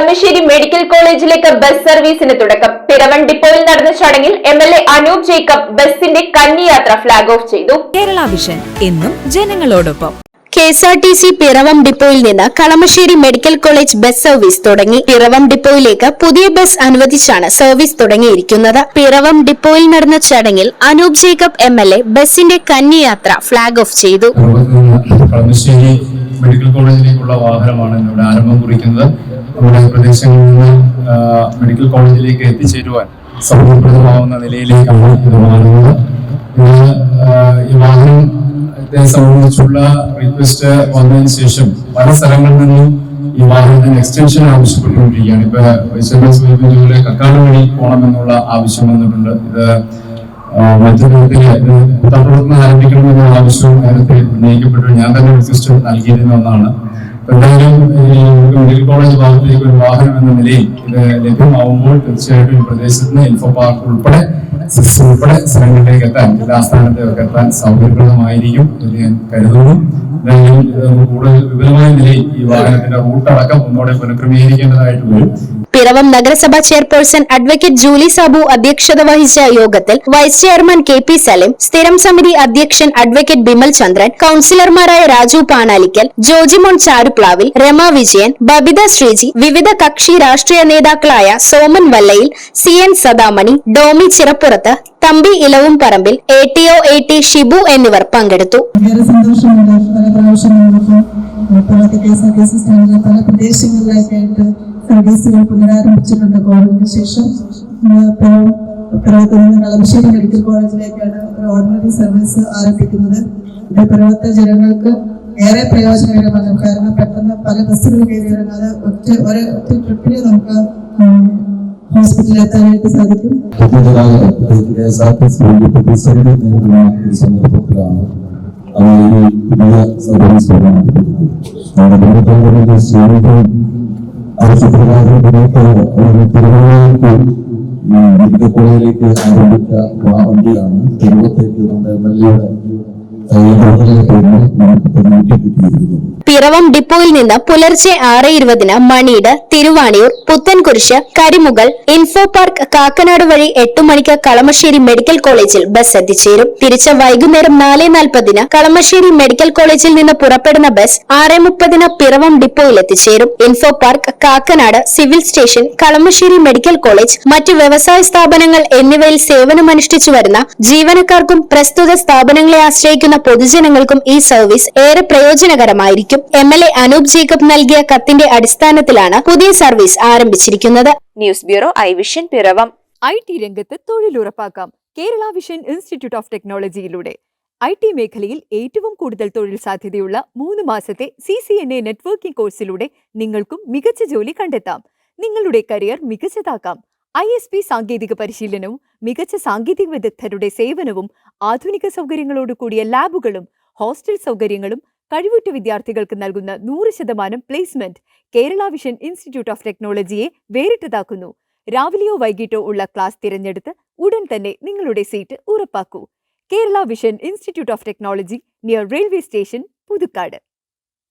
Kalamassery medical കോളേജിലേക്ക് bus സർവീസിന് തുടക്കം. പിറവം ഡിപ്പോയിൽ നടന്ന ചടങ്ങിൽ MLA അനൂപ് ജേക്കബ് ബസിന്റെ കന്നിയാത്ര ഫ്ളാഗ് ഓഫ് ചെയ്തു. കേരള വിഷൻ എന്നും ജനങ്ങളോടൊപ്പം. KSRTC പിറവം ഡിപ്പോയിൽ നിന്ന് Kalamassery medical college bus service തുടങ്ങി. പിറവം ഡിപ്പോയിലേക്ക് പുതിയ ബസ് അനുവദിച്ചാണ് സർവീസ് തുടങ്ങിയിരിക്കുന്നത്. പിറവം ഡിപ്പോയിൽ നടന്ന ചടങ്ങിൽ അനൂപ് ജേക്കബ് MLA ബസിന്റെ കന്നിയാത്ര ഫ്ളാഗ് ഓഫ് ചെയ്തു. കളമശ്ശേരി മെഡിക്കൽ കോളേജിലേക്കുള്ള വാഹനമാണ് ഇവിടെ ആരംഭം കുറിക്കുന്നത്. നമ്മുടെ പ്രദേശങ്ങളിൽ നിന്ന് മെഡിക്കൽ കോളേജിലേക്ക് എത്തിച്ചേരുവാൻ സൗകര്യപ്രദമാവുന്ന നിലയിലേക്കാണ് ഇത് മാറുന്നത്. ഈ വാഹനത്തെ സംബന്ധിച്ചുള്ള റിക്വസ്റ്റ് വന്നതിന് ശേഷം പല സ്ഥലങ്ങളിൽ നിന്നും ഈ വാഹനത്തിന് എക്സ്റ്റൻഷൻ ആവശ്യപ്പെട്ടുകൊണ്ടിരിക്കുകയാണ്. ഇപ്പൊ സൂചിപ്പിച്ചതുപോലെ കക്കാട് വഴി പോകണമെന്നുള്ള ആവശ്യം വന്നിട്ടുണ്ട്. ഇത് മറ്റു തരത്തില് പുത്തമ്പുറത്ത് ആരംഭിക്കണമെന്നുള്ള ആവശ്യവും നേരത്തെ ഉന്നയിക്കപ്പെട്ടു. ഞാൻ തന്നെ റിക്വസ്റ്റ് നൽകിയിരുന്ന ഒന്നാണ്. എന്തായാലും ഈ മെഡിക്കൽ കോളേജ് ഭാഗത്തേക്ക് ഒരു വാഹനം എന്ന നിലയിൽ ഇത് ലഭ്യമാവുമ്പോൾ തീർച്ചയായിട്ടും ഈ പ്രദേശത്ത് നിന്ന് ഇൻഫോ പാർക്ക് ഉൾപ്പെടെ സ്ഥലങ്ങളിലേക്ക് എത്താൻ ജില്ലാസ്ഥാനത്തേക്ക് എത്താൻ സൗകര്യപ്രദമായിരിക്കും എന്ന് ഞാൻ കരുതുന്നു. എന്തായാലും കൂടുതൽ വിപുലമായ നിലയിൽ ഈ വാഹനത്തിന്റെ റൂട്ടടക്കം ഒന്നോടെ പുനഃക്രമീകരിക്കേണ്ടതായിട്ട് വരും. പിറവം നഗരസഭാ ചെയർപേഴ്സൺ അഡ്വക്കേറ്റ് ജൂലി സാബു അധ്യക്ഷത വഹിച്ച യോഗത്തിൽ വൈസ് ചെയർമാൻ KP സലിം, സ്ഥിരം സമിതി അധ്യക്ഷൻ അഡ്വക്കേറ്റ് ബിമൽ ചന്ദ്രൻ, കൌൺസിലർമാരായ രാജു പാണാലിക്കൽ, ജോജിമോൻ ചാരുപ്ലാവിൽ, രമ വിജയൻ, ബബിത ശ്രീജി, വിവിധ കക്ഷി രാഷ്ട്രീയ നേതാക്കളായ Soman Vallayil, CN സദാമണി, ഡോമി ചിറപ്പുറത്ത്, Thampi ഇലവും Parambil, ATO AT Shibu എന്നിവർ പങ്കെടുത്തു. സർവീസുകൾ പുനരാരംഭിച്ചിട്ടുണ്ട്. കോവിഡിന് ശേഷം കളമശ്ശേരി മെഡിക്കൽ കോളേജിലേക്കാണ് ഒരു ഓർഡിനറി സർവീസ് ആരംഭിക്കുന്നത്. ഇത് പിറവത്തെ ജനങ്ങൾക്ക് ഏറെ പ്രയോജനകരമാണ്. കാരണം പെട്ടെന്ന് പല ബസ്സുകൾ കയറി ഇറങ്ങാതെ ഒറ്റ ട്രിപ്പില് നമുക്ക് ഹോസ്പിറ്റലിൽ എത്താനായിട്ട് സാധിക്കും. മെഡിക്കൽ കോളേജിലേക്ക് ആരംഭിച്ച വണ്ടിയാണ്. തിരുവത്തേക്ക് നമ്മുടെ MLA പിറവം ഡിപ്പോയിൽ നിന്ന് പുലർച്ചെ 6:20 മണിയുടെ തിരുവാണിയൂർ, പുത്തൻകുരിശ്, കരിമുകൾ, ഇൻഫോ പാർക്ക്, കാക്കനാട് വഴി 8 മണിക്ക് കളമശ്ശേരി മെഡിക്കൽ കോളേജിൽ ബസ് എത്തിച്ചേരും. തിരിച്ച് വൈകുന്നേരം 4:40 കളമശ്ശേരി മെഡിക്കൽ കോളേജിൽ നിന്ന് പുറപ്പെടുന്ന ബസ് 6:30 പിറവം ഡിപ്പോയിൽ എത്തിച്ചേരും. Info park, Kakkanad, civil station, Kalamassery medical college, മറ്റു വ്യവസായ സ്ഥാപനങ്ങൾ എന്നിവയിൽ സേവനമനുഷ്ഠിച്ചു വരുന്ന ജീവനക്കാർക്കും പ്രസ്തുത സ്ഥാപനങ്ങളെ ആശ്രയിക്കുന്ന പൊതുജനങ്ങൾക്കും ഈ സർവീസ് ഏറെ പ്രയോജനകരമായിരിക്കും. MLA അനൂപ് ജേക്കബ് നൽകിയ കത്തിന്റെ അടിസ്ഥാനത്തിലാണ് പുതിയ സർവീസ് ആരംഭിച്ചിരിക്കുന്നത്. News bureau iVision Piravom. IT രംഗത്ത് തൊഴിലുറപ്പാക്കാം കേരള വിഷൻ ഇൻസ്റ്റിറ്റ്യൂട്ട് ഓഫ് ടെക്നോളജിയിലൂടെ. IT മേഖലയിൽ ഏറ്റവും കൂടുതൽ തൊഴിൽ സാധ്യതയുള്ള 3 മാസത്തെ CCNA നെറ്റ്വർക്കിംഗ് കോഴ്സിലൂടെ നിങ്ങൾക്കും മികച്ച ജോലി കണ്ടെത്താം. നിങ്ങളുടെ കരിയർ മികച്ചതാക്കാം. ISP സാങ്കേതിക പരിശീലനവും മികച്ച സാങ്കേതിക വിദഗ്ധരുടെ സേവനവും ആധുനിക സൗകര്യങ്ങളോടുകൂടിയ ലാബുകളും ഹോസ്റ്റൽ സൗകര്യങ്ങളും കഴിവുറ്റ വിദ്യാർത്ഥികൾക്ക് നൽകുന്ന 100% placement Kerala vision institute of ടെക്നോളജിയെ വേറിട്ടതാക്കുന്നു. രാവിലെയോ വൈകിട്ടോ ഉള്ള ക്ലാസ് തിരഞ്ഞെടുത്ത് ഉടൻ തന്നെ നിങ്ങളുടെ സീറ്റ് ഉറപ്പാക്കൂ. Kerala vision institute of technology, near railway station, Puthukkad.